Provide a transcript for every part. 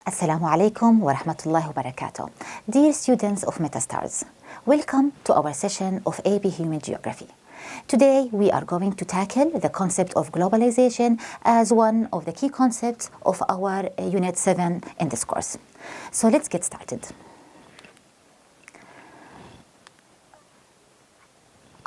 Assalamu alaikum wa rahmatullahi wa barakatuh. Dear students of MetaStars, welcome to our session of AB Human Geography. Today we are going to tackle the concept of globalization as one of the key concepts of our Unit 7 in this course. So let's get started.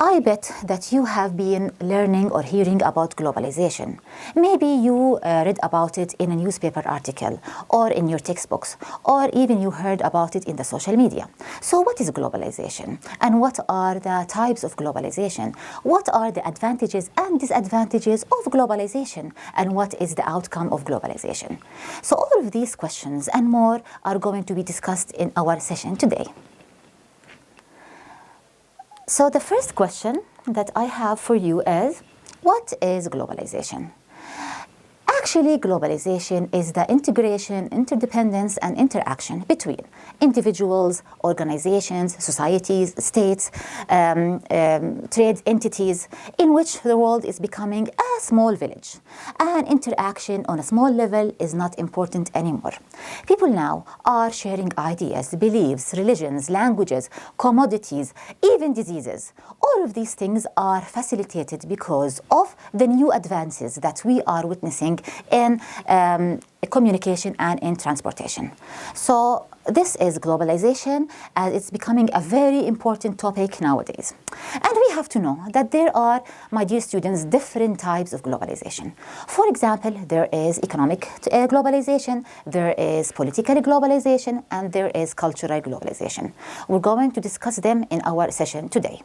I bet that you have been learning or hearing about globalization. Maybe you read about it in a newspaper article or in your textbooks, or even you heard about it in the social media. So what is globalization? And what are the types of globalization? What are the advantages and disadvantages of globalization? And what is the outcome of globalization? So all of these questions and more are going to be discussed in our session today. So the first question that I have for you is, what is globalization? Actually, globalization is the integration, interdependence, and interaction between individuals, organizations, societies, states, trade entities, in which the world is becoming a small village. And interaction on a small level is not important anymore. People now are sharing ideas, beliefs, religions, languages, commodities, even diseases. All of these things are facilitated because of the new advances that we are witnessing in communication and in transportation. So this is globalization, and it's becoming a very important topic nowadays. And we have to know that there are, my dear students, different types of globalization. For example, there is economic globalization, there is political globalization, and there is cultural globalization. We're going to discuss them in our session today.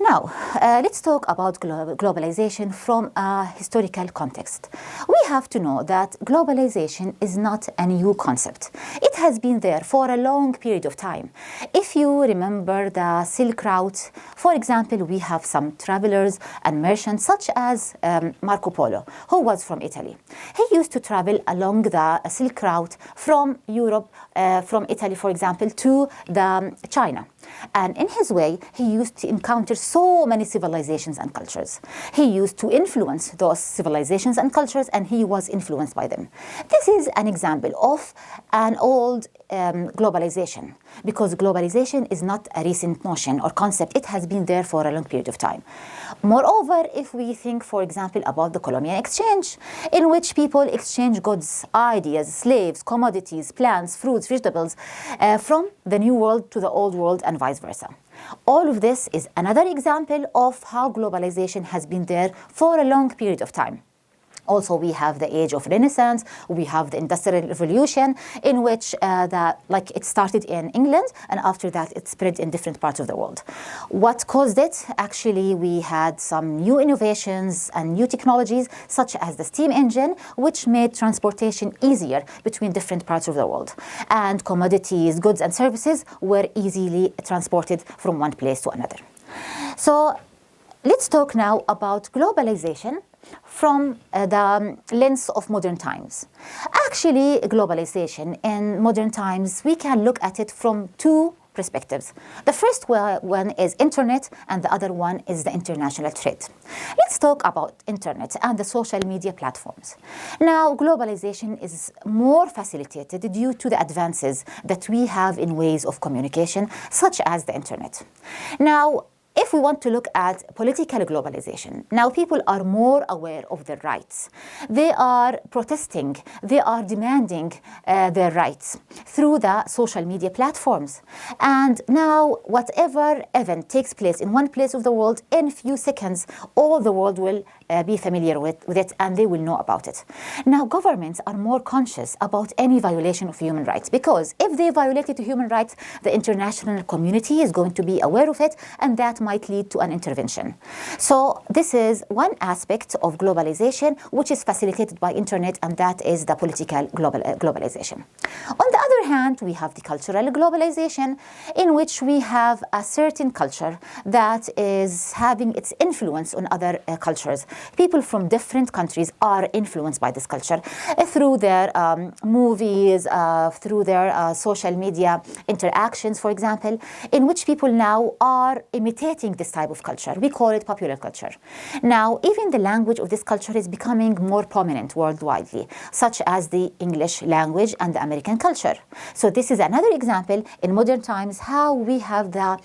Now, let's talk about globalization from a historical context. We have to know that globalization is not a new concept. It has been there for a long period of time. If you remember the Silk Route, for example, we have some travelers and merchants such as Marco Polo, who was from Italy. He used to travel along the Silk Route from Europe, from Italy, for example, to China. And in his way, he used to encounter so many civilizations and cultures. He used to influence those civilizations and cultures, and he was influenced by them. This is an example of an old globalization, because globalization is not a recent notion or concept. It has been there for a long period of time. Moreover, if we think, for example, about the colonial exchange, in which people exchange goods, ideas, slaves, commodities, plants, fruits, vegetables, from the new world to the old world and vice versa. All of this is another example of how globalization has been there for a long period of time. Also, we have the age of Renaissance, we have the Industrial Revolution, in which it started in England, and after that it spread in different parts of the world. What caused it? Actually, we had some new innovations and new technologies, such as the steam engine, which made transportation easier between different parts of the world. And commodities, goods, and services were easily transported from one place to another. So let's talk now about globalization from the lens of modern times. Actually, globalization in modern times, we can look at it from two perspectives. The first one is internet, and the other one is the international trade. Let's talk about internet and the social media platforms. Now, globalization is more facilitated due to the advances that we have in ways of communication, such as the internet. Now, if we want to look at political globalization, now people are more aware of their rights. They are protesting, they are demanding their rights through the social media platforms. And now whatever event takes place in one place of the world, in few seconds, all the world will be familiar with it, and they will know about it. Now, governments are more conscious about any violation of human rights, because if they violated human rights, the international community is going to be aware of it, and that might lead to an intervention. So this is one aspect of globalization which is facilitated by internet, and that is the political globalization. On the other other hand, we have the cultural globalization, in which we have a certain culture that is having its influence on other cultures. People from different countries are influenced by this culture through their movies, through their social media interactions, for example, in which people now are imitating this type of culture. We call it popular culture. Now, even the language of this culture is becoming more prominent worldwide, such as the English language and the American culture. So this is another example in modern times how we have the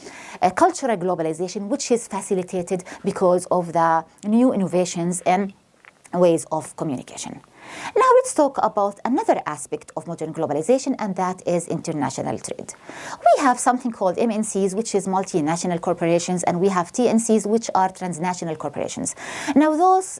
cultural globalization, which is facilitated because of the new innovations and ways of communication. Now let's talk about another aspect of modern globalization, and that is international trade. We have something called MNCs, which is multinational corporations, and we have TNCs, which are transnational corporations. Now those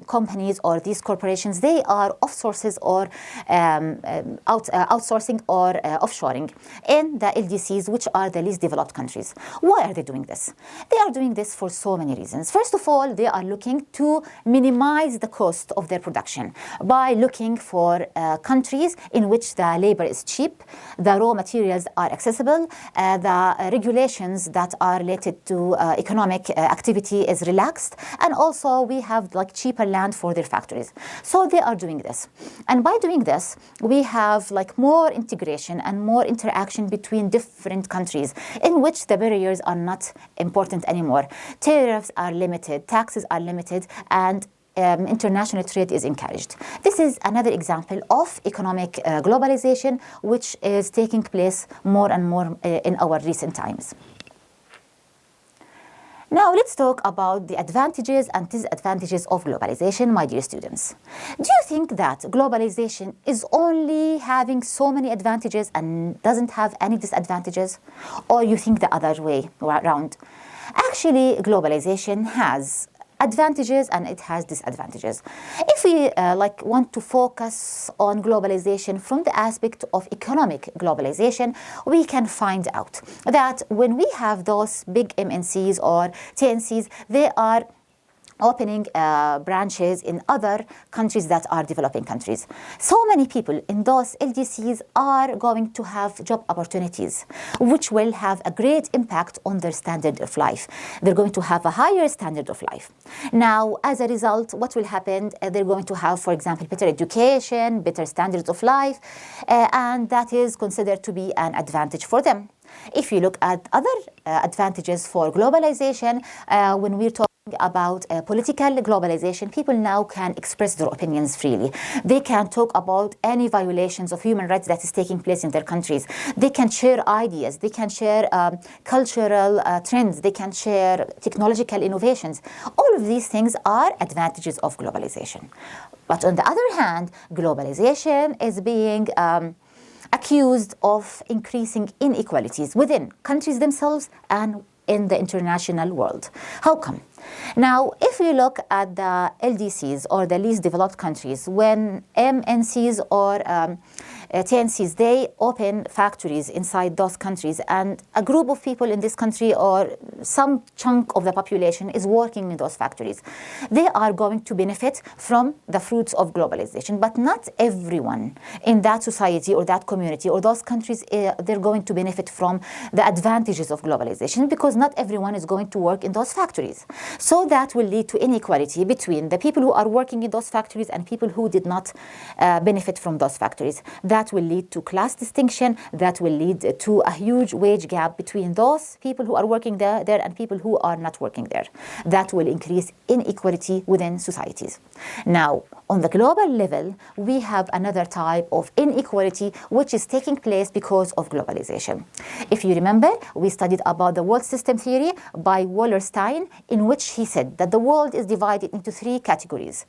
companies or these corporations, they are offsources or outsourcing or offshoring in the LDCs, which are the least developed countries. Why are they doing this? They are doing this for so many reasons. First of all, they are looking to minimize the cost of their production by looking for countries in which the labor is cheap, the raw materials are accessible, the regulations that are related to economic activity is relaxed, and also we have like cheaper land for their factories. So they are doing this. And by doing this, we have like more integration and more interaction between different countries in which the barriers are not important anymore. Tariffs are limited, taxes are limited, and international trade is encouraged. This is another example of economic globalization, which is taking place more and more in our recent times. Now let's talk about the advantages and disadvantages of globalization, my dear students. Do you think that globalization is only having so many advantages and doesn't have any disadvantages? Or you think the other way around? Actually, globalization has advantages and it has disadvantages. If we want to focus on globalization from the aspect of economic globalization, we can find out that when we have those big MNCs or TNCs, they are opening branches in other countries that are developing countries. So many people in those LDCs are going to have job opportunities, which will have a great impact on their standard of life. They're going to have a higher standard of life. Now, as a result, what will happen? They're going to have, for example, better education, better standards of life, and that is considered to be an advantage for them. If you look at other advantages for globalization, when we're talking about political globalization, people now can express their opinions freely. They can talk about any violations of human rights that is taking place in their countries. They can share ideas. They can share cultural trends. They can share technological innovations. All of these things are advantages of globalization. But on the other hand, globalization is being accused of increasing inequalities within countries themselves and in the international world. How come? Now, if we look at the LDCs or the least developed countries, when MNCs or TNCs, they open factories inside those countries, and a group of people in this country or some chunk of the population is working in those factories. They are going to benefit from the fruits of globalization, but not everyone in that society or that community or those countries, they're going to benefit from the advantages of globalization, because not everyone is going to work in those factories. So that will lead to inequality between the people who are working in those factories and people who did not benefit from those factories. That will lead to class distinction. That will lead to a huge wage gap between those people who are working there and people who are not working there. That will increase inequality within societies. Now, on the global level, we have another type of inequality which is taking place because of globalization. If you remember, we studied about the world system theory by Wallerstein, in which he said that the world is divided into three categories: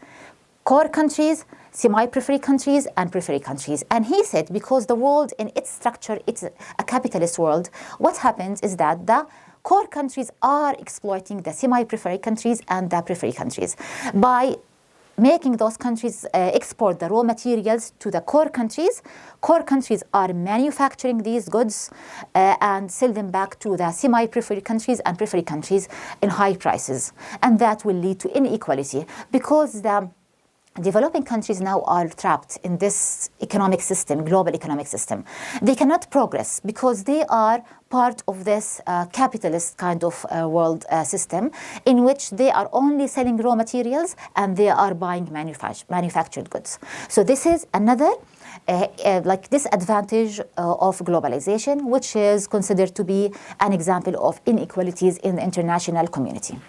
core countries, semi-periphery countries, and periphery countries. And he said because the world in its structure, it's a capitalist world, what happens is that the core countries are exploiting the semi-periphery countries and the periphery countries by making those countries export the raw materials to the core countries. Core countries are manufacturing these goods and sell them back to the semi-periphery countries and periphery countries in high prices. And that will lead to inequality because the developing countries now are trapped in this economic system, global economic system. They cannot progress because they are part of this capitalist kind of world system in which they are only selling raw materials and they are buying manufactured goods. So this is another like disadvantage of globalization, which is considered to be an example of inequalities in the international community.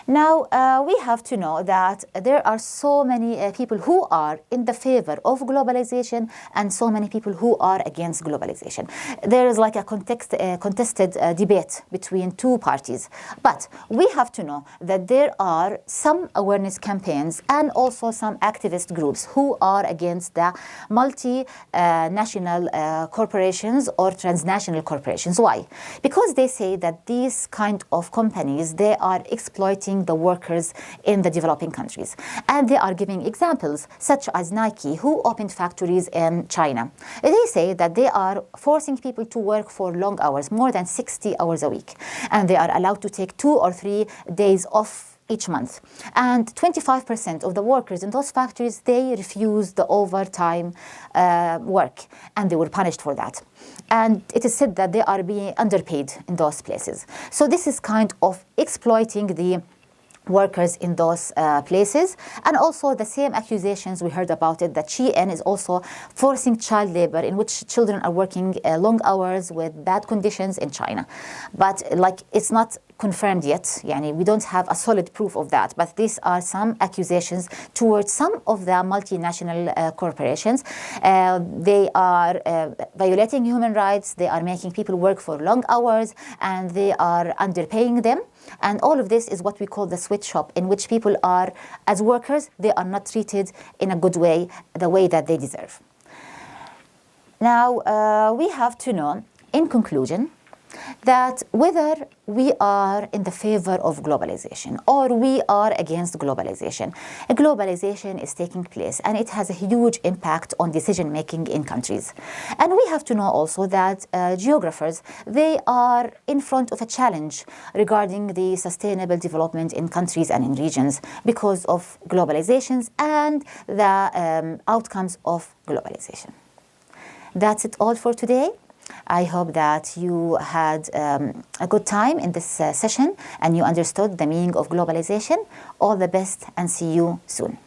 Now, we have to know that there are so many people who are in the favor of globalization and so many people who are against globalization. There is like a contested debate between two parties. But we have to know that there are some awareness campaigns and also some activist groups who are against the multinational corporations or transnational corporations. Why? Because they say that these kind of companies, they are exploiting the workers in the developing countries. And they are giving examples such as Nike, who opened factories in China. They say that they are forcing people to work for long hours, more than 60 hours a week. And they are allowed to take 2 or 3 days off each month. And 25% of the workers in those factories, they refuse the overtime work, and they were punished for that. And it is said that they are being underpaid in those places. So this is kind of exploiting the workers in those places. And also the same accusations we heard about it, that Shein is also forcing child labor, in which children are working long hours with bad conditions in China. But like, it's not confirmed yet. Yani, we don't have a solid proof of that, but these are some accusations towards some of the multinational corporations. They are violating human rights, they are making people work for long hours, and they are underpaying them. And all of this is what we call the sweatshop, in which people are, as workers, they are not treated in a good way, the way that they deserve. Now, we have to know, in conclusion, that whether we are in the favor of globalization or we are against globalization, globalization is taking place and it has a huge impact on decision making in countries. And we have to know also that geographers, they are in front of a challenge regarding the sustainable development in countries and in regions because of globalizations and the outcomes of globalization. That's it all for today. I hope that you had a good time in this session and you understood the meaning of globalization. All the best and see you soon.